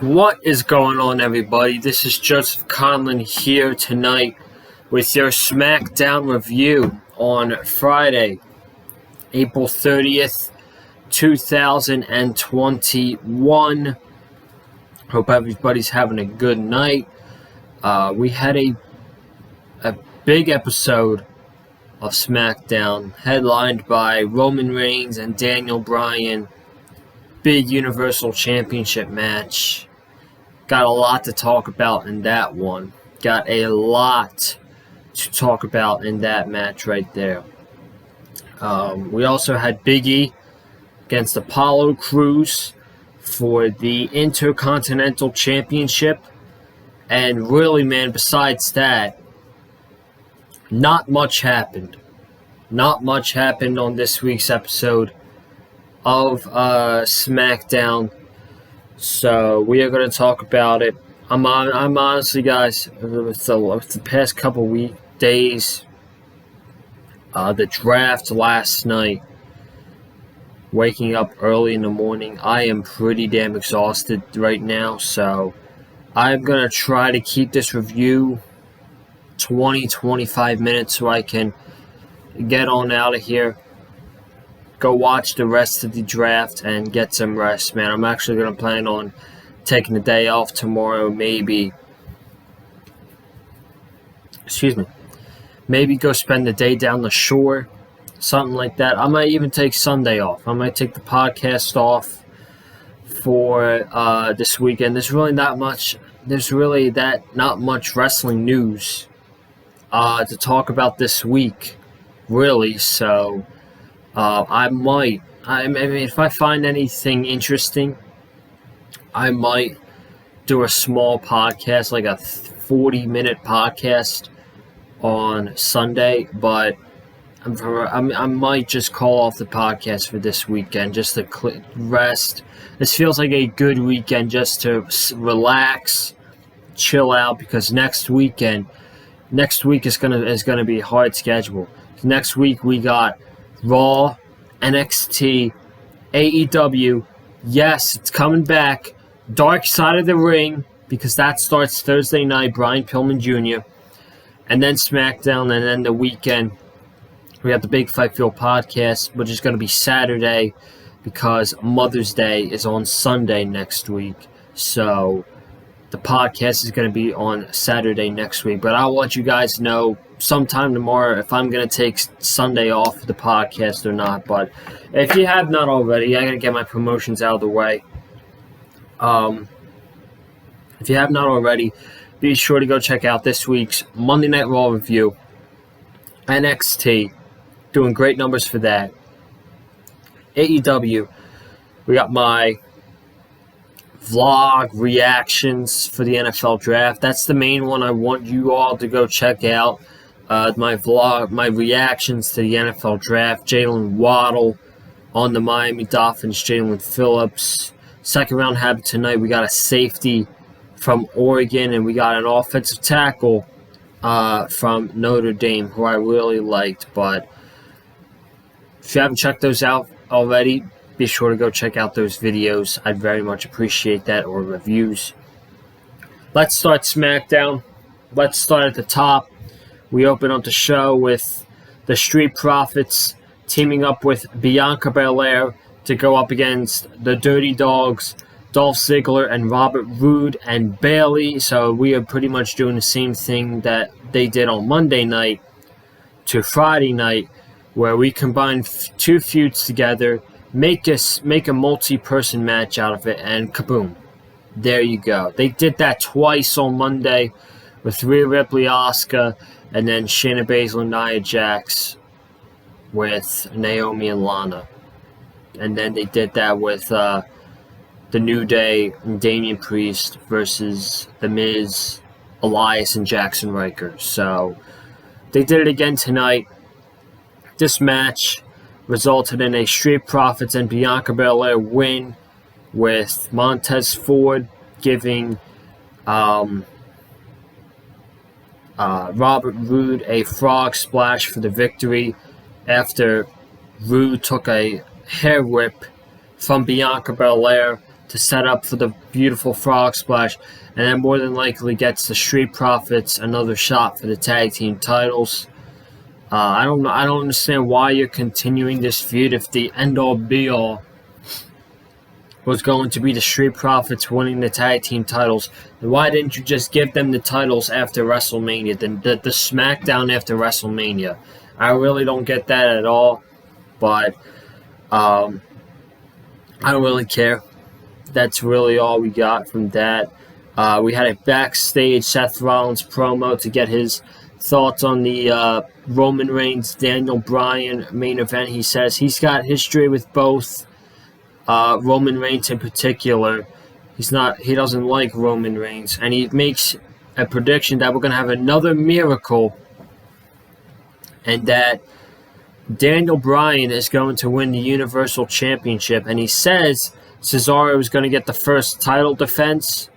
What is going on, everybody? This is Joseph Conlon here tonight with your SmackDown review on Friday, April 30th, 2021. Hope everybody's having a good night. We had a big episode of SmackDown, headlined by Roman Reigns and Daniel Bryan. Big Universal Championship match. Got a lot to talk about in that one. Got a lot to talk about in that match right there. We also had Big E against Apollo Crews for the Intercontinental Championship. And really, man, besides that, not much happened. Not much happened on this week's episode of SmackDown, so we are going to talk about it. I'm honestly, guys, with the past couple days, the draft last night, waking up early in the morning, I am pretty damn exhausted right now, so I'm going to try to keep this review 20-25 minutes so I can get on out of here, go watch the rest of the draft, and get some rest, man. I'm actually going to plan on taking the day off tomorrow, maybe go spend the day down the shore, something like that. I might even take Sunday off. I might take the podcast off for this weekend. There's really not much wrestling news to talk about this week, really, so I mean, if I find anything interesting, I might do a small podcast, like a 40-minute podcast on Sunday, but I might just call off the podcast for this weekend just to rest. This feels like a good weekend just to relax, chill out, because next week is gonna be a hard schedule. Next week we got Raw, NXT, AEW, yes, it's coming back, Dark Side of the Ring, because that starts Thursday night, Brian Pillman Jr., and then SmackDown, and then the weekend, we have the Big Fight Feel podcast, which is going to be Saturday, because Mother's Day is on Sunday next week, so the podcast is going to be on Saturday next week, but I'll let you guys know sometime tomorrow if I'm going to take Sunday off the podcast or not. But if you have not already, I got to get my promotions out of the way. If you have not already, be sure to go check out this week's Monday Night Raw review. NXT, doing great numbers for that. AEW, we got my vlog reactions for the NFL draft. That's the main one I want you all to go check out. My vlog, my reactions to the NFL draft. Jalen Waddle on the Miami Dolphins, Jalen Phillips. Second round habit tonight, we got a safety from Oregon, and we got an offensive tackle from Notre Dame, who I really liked. But if you haven't checked those out already, be sure to go check out those videos. I'd very much appreciate that, or reviews. Let's start SmackDown. Let's start at the top. We open up the show with the Street Profits teaming up with Bianca Belair to go up against the Dirty Dogs, Dolph Ziggler and Robert Roode and Bayley. So we are pretty much doing the same thing that they did on Monday night to Friday night, where we combine two feuds together, make a multi-person match out of it, and kaboom. There you go. They did that twice on Monday with Rhea Ripley, Asuka, and then Shayna Baszler and Nia Jax with Naomi and Lana. And then they did that with the New Day and Damian Priest versus The Miz, Elias, and Jackson Ryker. So they did it again tonight. This match resulted in a Street Profits and Bianca Belair win, with Montez Ford giving Robert Roode a frog splash for the victory after Roode took a hair whip from Bianca Belair to to set up for the beautiful frog splash, and then more than likely gets the Street Profits another shot for the tag team titles. I don't know. I don't understand why you're continuing this feud if the end-all be-all was going to be the Street Profits winning the tag team titles. And why didn't you just give them the titles after WrestleMania, the SmackDown after WrestleMania? I really don't get that at all, but I don't really care. That's really all we got from that. We had a backstage Seth Rollins promo to get his thoughts on the Roman Reigns, Daniel Bryan main event. He says he's got history with both. Roman Reigns in particular. He doesn't like Roman Reigns, and he makes a prediction that we're going to have another miracle, and that Daniel Bryan is going to win the Universal Championship. And he says Cesaro is going to get the first title defense,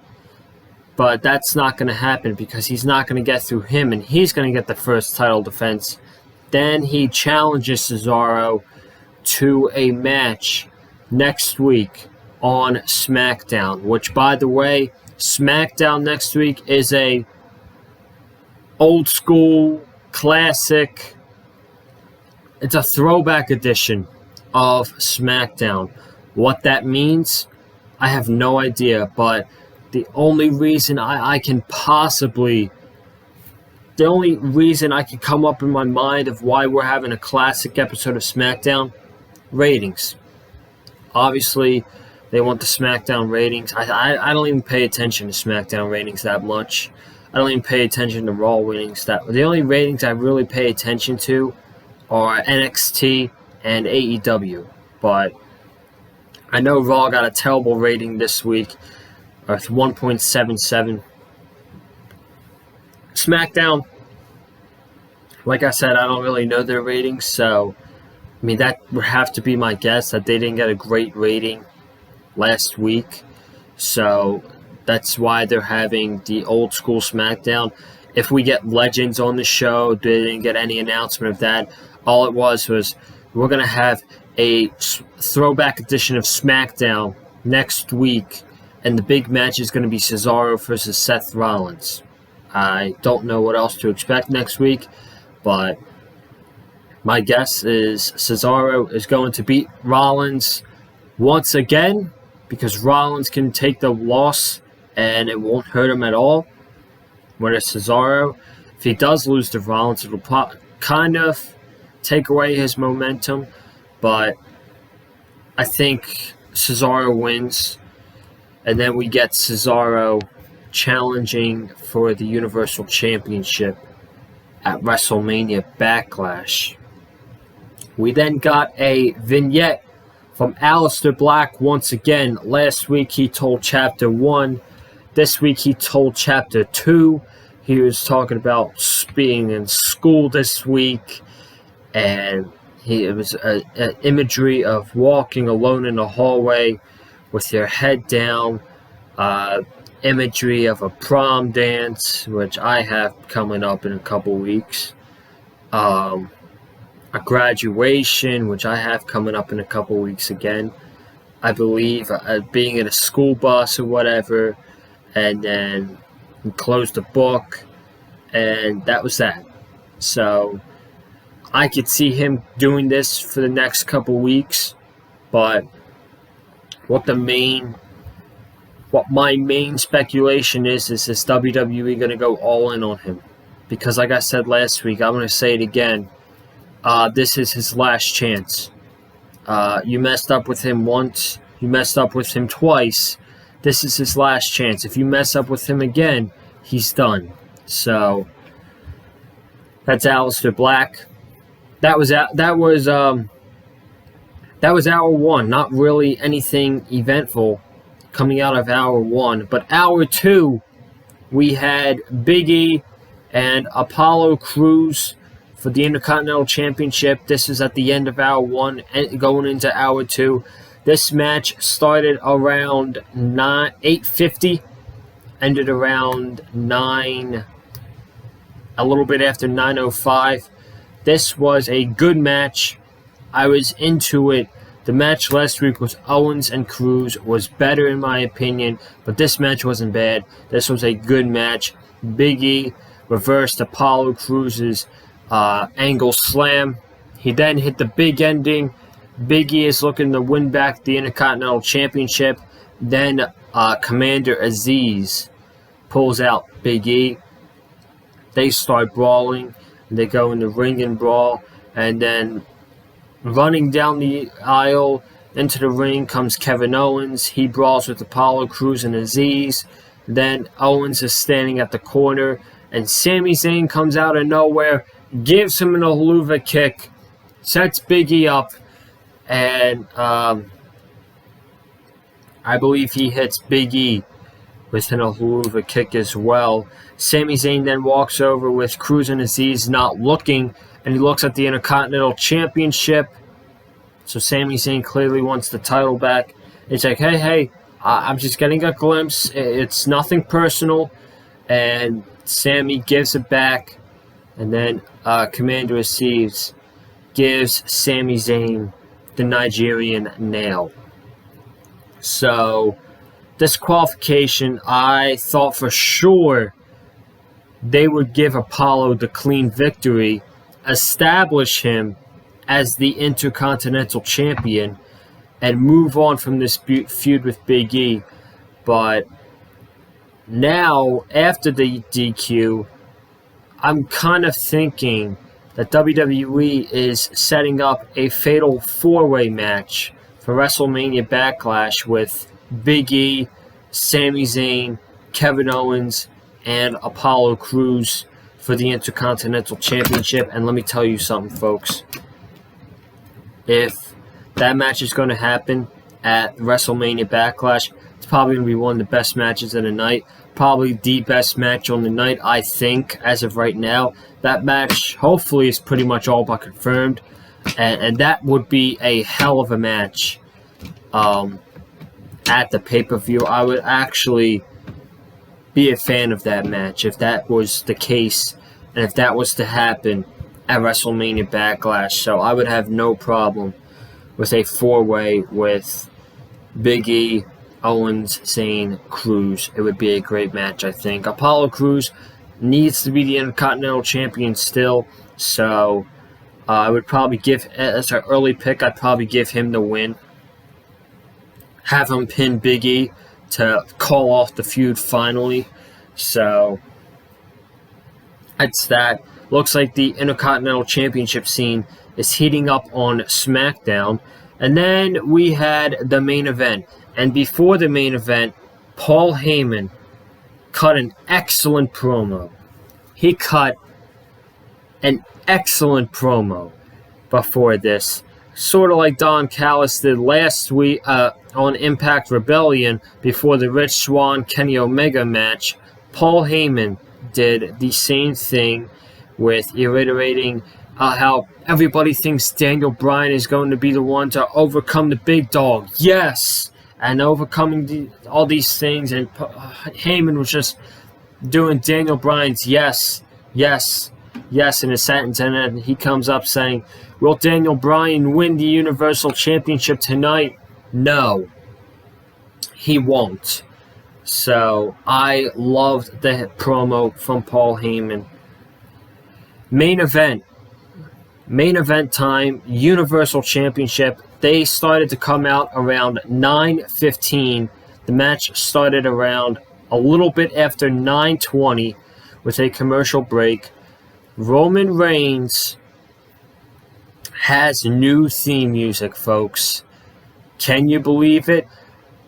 but that's not going to happen because he's not going to get through him, and he's going to get the first title defense. Then he challenges Cesaro to a match next week on SmackDown, which, by the way, SmackDown next week is a old school, classic, it's a throwback edition of SmackDown. What that means, I have no idea, but the only reason I can come up in my mind of why we're having a classic episode of SmackDown, ratings. Obviously, they want the SmackDown ratings. I don't even pay attention to SmackDown ratings that much. I don't even pay attention to Raw ratings. The only ratings I really pay attention to are NXT and AEW. But I know Raw got a terrible rating this week. It's 1.77. SmackDown, like I said, I don't really know their ratings, so I mean, that would have to be my guess, that they didn't get a great rating last week. So that's why they're having the old school SmackDown. If we get legends on the show, they didn't get any announcement of that. All it was we're going to have a throwback edition of SmackDown next week, and the big match is going to be Cesaro versus Seth Rollins. I don't know what else to expect next week, but my guess is Cesaro is going to beat Rollins once again, because Rollins can take the loss and it won't hurt him at all. Whereas Cesaro, if he does lose to Rollins, it'll kind of take away his momentum. But I think Cesaro wins, and then we get Cesaro challenging for the Universal Championship at WrestleMania Backlash. We then got a vignette from Aleister Black once again. Last week he told Chapter 1. This week he told Chapter 2. He was talking about being in school this week, and it was an imagery of walking alone in the hallway with your head down, imagery of a prom dance, which I have coming up in a couple weeks, a graduation, which I have coming up in a couple weeks again. I believe being in a school bus or whatever, and then he closed the book, and that was that. So I could see him doing this for the next couple weeks, but what my main speculation is this WWE going to go all in on him? Because like I said last week, I'm going to say it again. This is his last chance. You messed up with him once. You messed up with him twice. This is his last chance. If you mess up with him again, he's done. So that's Aleister Black. That was hour one. Not really anything eventful coming out of hour one. But hour two, we had Big E and Apollo Crews for the Intercontinental Championship. This is at the end of hour one and going into hour two. This match started around 8:50, ended around 9, a little bit after 9:05. This was a good match. I was into it. The match last week was Owens and Cruz, was better in my opinion, but this match wasn't bad. This was a good match. Big E reversed Apollo Cruz's angle slam. He then hit the big ending. Big E is looking to win back the Intercontinental Championship. Then Commander Aziz pulls out Big E. They start brawling. They go in the ring and brawl. And then running down the aisle into the ring comes Kevin Owens. He brawls with Apollo Crews and Aziz. Then Owens is standing at the corner. And Sami Zayn comes out of nowhere, gives him an Helluva kick, sets Big E up. And I believe he hits Big E with an Helluva kick as well. Sami Zayn then walks over with Cruz and Aziz not looking, and he looks at the Intercontinental Championship. So Sami Zayn clearly wants the title back. It's like, hey, I'm just getting a glimpse. It's nothing personal. And Sami gives it back. And then Commander Aziz gives Sami Zayn the Nigerian nail. So, disqualification, I thought for sure they would give Apollo the clean victory, establish him as the Intercontinental Champion, and move on from this feud with Big E. But now, after the DQ, I'm kind of thinking that WWE is setting up a fatal four-way match for WrestleMania Backlash with Big E, Sami Zayn, Kevin Owens, and Apollo Crews for the Intercontinental Championship. And let me tell you something, folks. If that match is going to happen at WrestleMania Backlash, it's probably going to be one of the best matches of the night. Probably the best match on the night, I think, as of right now. That match, hopefully, is pretty much all but confirmed. And that would be a hell of a match at the pay-per-view. I would actually be a fan of that match if that was the case and if that was to happen at WrestleMania Backlash. So I would have no problem with a four-way with Big E, Owens, Zayn, Cruz. It would be a great match, I think. Apollo Crews needs to be the Intercontinental Champion still, so I would probably give, as an early pick, I'd probably give him the win. Have him pin Big E to call off the feud finally. So, that's that. Looks like the Intercontinental Championship scene is heating up on SmackDown. And then we had the main event. And before the main event, Paul Heyman cut an excellent promo. He cut an excellent promo before this. Sort of like Don Callis did last week on Impact Rebellion before the Rich Swann Kenny Omega match. Paul Heyman did the same thing with reiterating how everybody thinks Daniel Bryan is going to be the one to overcome the big dog. Yes! And overcoming all these things. And Heyman was just doing Daniel Bryan's yes in a sentence. And then he comes up saying, will Daniel Bryan win the Universal Championship tonight? No. He won't. So, I loved the promo from Paul Heyman. Main event time, Universal Championship. They started to come out around 9:15. The match started around a little bit after 9:20 with a commercial break. Roman Reigns has new theme music, folks. Can you believe it?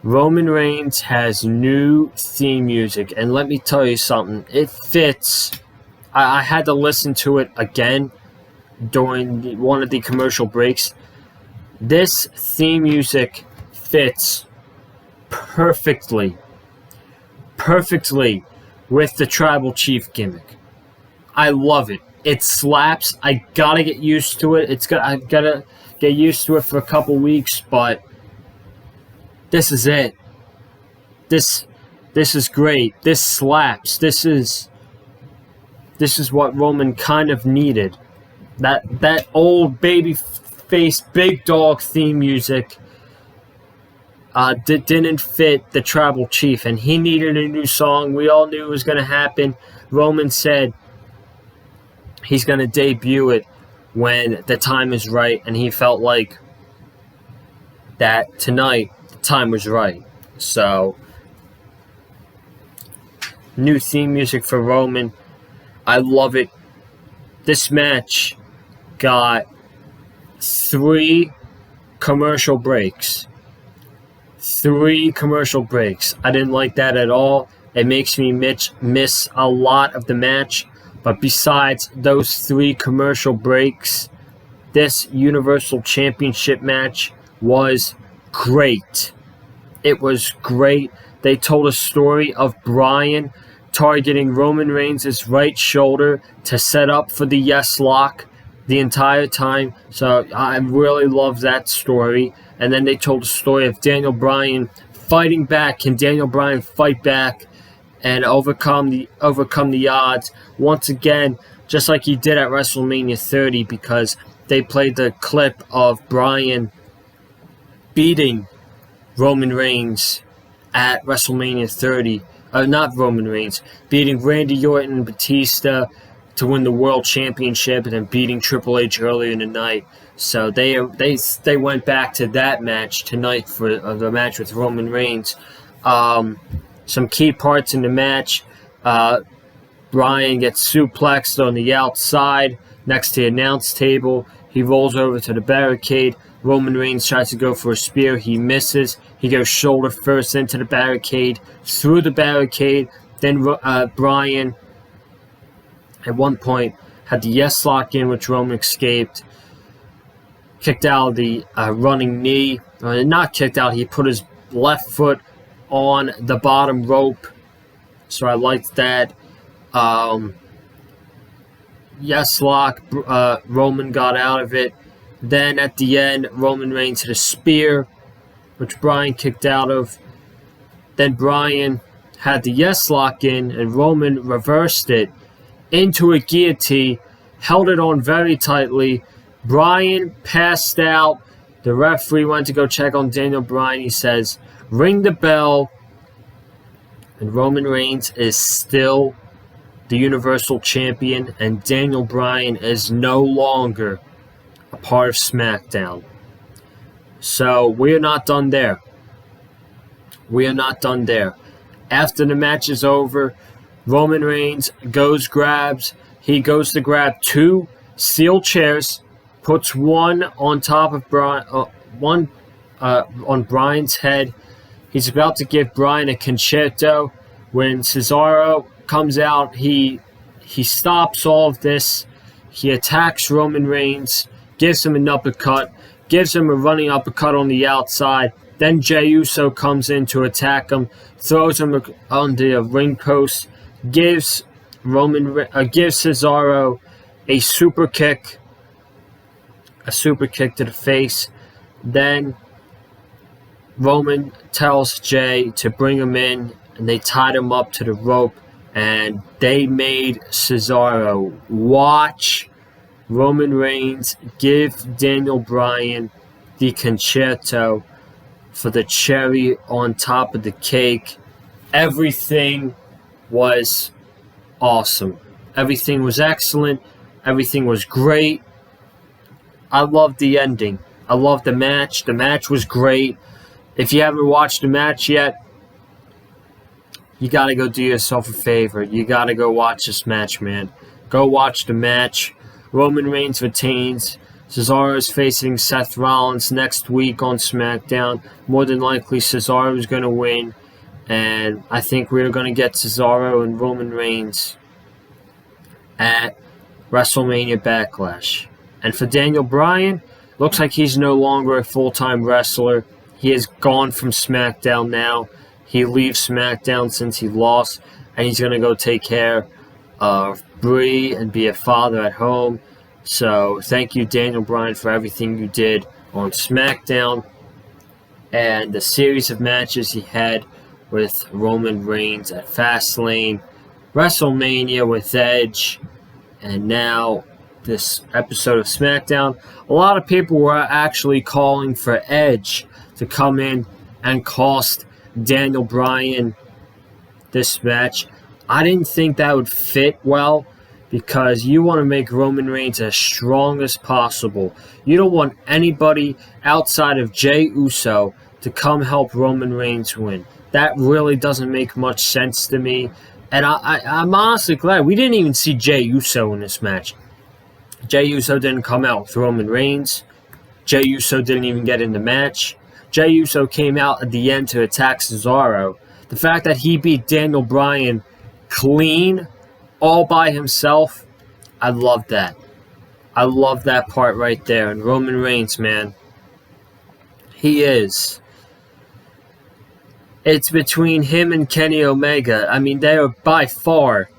Roman Reigns has new theme music. And let me tell you something. It fits. I had to listen to it again during one of the commercial breaks. This theme music fits perfectly with the Tribal Chief gimmick. I love it. It slaps. I gotta get used to it. I gotta get used to it for a couple weeks, but this is it. This is great. This slaps. This is what Roman kind of needed. That old baby babyface, big dog theme music didn't fit the Tribal Chief, and he needed a new song. We all knew it was going to happen. Roman said he's going to debut it when the time is right, and he felt like that tonight the time was right. So, new theme music for Roman. I love it. This match got 3 commercial breaks. 3 commercial breaks. I didn't like that at all. It makes me miss a lot of the match. But besides those 3 commercial breaks, this Universal Championship match was great. It was great. They told a story of Bryan targeting Roman Reigns' right shoulder to set up for the yes lock the entire time. So I really love that story. And then they told a story of Daniel Bryan fighting back. Can Daniel Bryan fight back and overcome the odds once again, just like he did at WrestleMania 30, because they played the clip of Bryan beating Roman Reigns at WrestleMania 30. Not Roman Reigns, beating Randy Orton and Batista to win the World Championship, and then beating Triple H earlier in the night. So they went back to that match tonight for the match with Roman Reigns. Some key parts in the match. Bryan gets suplexed on the outside next to the announce table. He rolls over to the barricade. Roman Reigns tries to go for a spear. He misses. He goes shoulder first into the barricade, through the barricade. Then Bryan, at one point, had the yes lock in, which Roman escaped. Kicked out of the running knee. Not kicked out. He put his left foot on the bottom rope. So I liked that. Yes lock. Roman got out of it. Then at the end, Roman Reigns hit a spear, which Bryan kicked out of. Then Bryan had the yes lock in, and Roman reversed it into a guillotine, held it on very tightly. Bryan passed out. The referee went to go check on Daniel Bryan. He says, "Ring the bell." And Roman Reigns is still the Universal Champion, and Daniel Bryan is no longer a part of SmackDown. So we're not done there. We are not done there. After the match is over, Roman Reigns goes to grab 2 steel chairs, puts one on top of one on Bryan's head. He's about to give Bryan a concerto. When Cesaro comes out, he stops all of this. He attacks Roman Reigns, gives him an uppercut, gives him a running uppercut on the outside. Then Jey Uso comes in to attack him, throws him on the ring post, gives Cesaro a super kick to the face. Then Roman tells Jey to bring him in, and they tied him up to the rope, and they made Cesaro watch Roman Reigns give Daniel Bryan the concerto for the cherry on top of the cake. Everything was awesome. Everything was excellent. Everything was great. I loved the ending. I loved the match. The match was great. If you haven't watched the match yet, you got to go do yourself a favor. You got to go watch this match, man. Go watch the match. Roman Reigns retains. Cesaro is facing Seth Rollins next week on SmackDown. More than likely, Cesaro is going to win. And I think we're going to get Cesaro and Roman Reigns at WrestleMania Backlash. And for Daniel Bryan, looks like he's no longer a full-time wrestler. He has gone from SmackDown now. He leaves SmackDown since he lost, and he's going to go take care of Brie and be a father at home. So thank you, Daniel Bryan, for everything you did on SmackDown and the series of matches he had with Roman Reigns at Fastlane, WrestleMania with Edge, and now this episode of SmackDown, a lot of people were actually calling for Edge to come in and cost Daniel Bryan this match. I didn't think that would fit well because you want to make Roman Reigns as strong as possible. You don't want anybody outside of Jey Uso to come help Roman Reigns win. That really doesn't make much sense to me. And I'm honestly glad we didn't even see Jey Uso in this match. Jey Uso didn't come out with Roman Reigns. Jey Uso didn't even get in the match. Jey Uso came out at the end to attack Cesaro. The fact that he beat Daniel Bryan clean, all by himself, I love that. I love that part right there. And Roman Reigns, man, he is. It's between him and Kenny Omega. I mean, they are by far,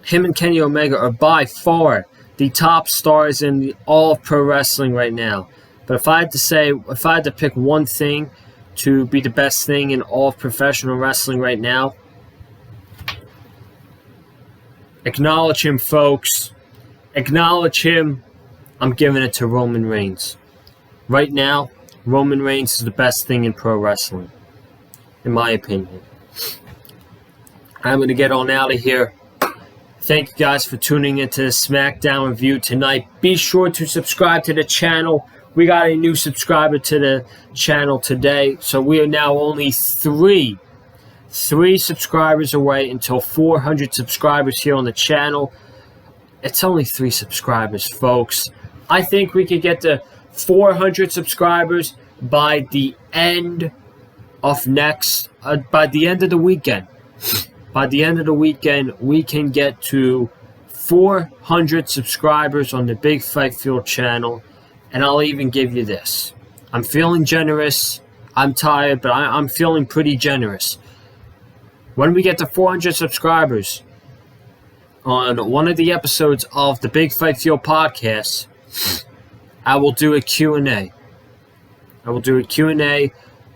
him and Kenny Omega are by far the top stars in all of pro wrestling right now. But if I had to pick one thing to be the best thing in all of professional wrestling right now, acknowledge him, folks. Acknowledge him. I'm giving it to Roman Reigns. Right now, Roman Reigns is the best thing in pro wrestling, in my opinion. I'm going to get on out of here. Thank you guys for tuning into the SmackDown review tonight. Be sure to subscribe to the channel. We got a new subscriber to the channel today, so we are now only three subscribers away until 400 subscribers here on the channel. It's only 3 subscribers, folks. I think we could get to 400 subscribers by the end of by the end of the weekend. By the end of the weekend, we can get to 400 subscribers on the Big Fight Field channel. And I'll even give you this. I'm feeling generous. I'm tired, but I'm feeling pretty generous. When we get to 400 subscribers on one of the episodes of the Big Fight Field podcast, I will do a Q&A. I will do a Q&A.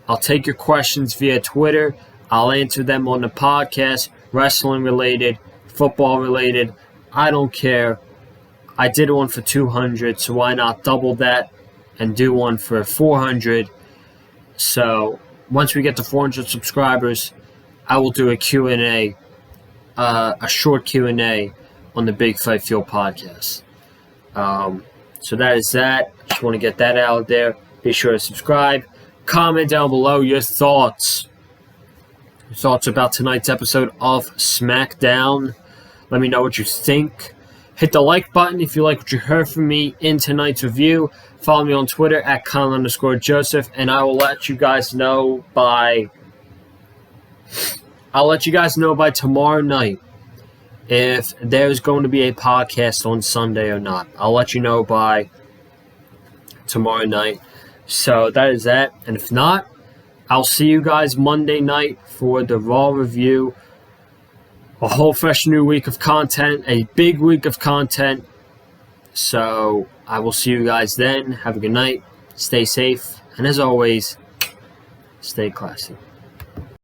I'll take your questions via Twitter. I'll answer them on the podcast, wrestling related, football related. I don't care. I did one for 200, so why not double that and do one for 400? So once we get to 400 subscribers, I will do a Q&A, a short Q&A on the Big Fight Field podcast. So that is that. Just want to get that out there. Be sure to subscribe. Comment down below your thoughts. Your thoughts about tonight's episode of SmackDown. Let me know what you think. Hit the like button if you like what you heard from me in tonight's review. Follow me on Twitter at Colin_Joseph, and I will let you guys know by tomorrow night if there's going to be a podcast on Sunday or not. I'll let you know by tomorrow night. So that is that. And if not, I'll see you guys Monday night for the Raw review. A whole fresh new week of content, a big week of content. So I will see you guys then. Have a good night. Stay safe. And as always, stay classy.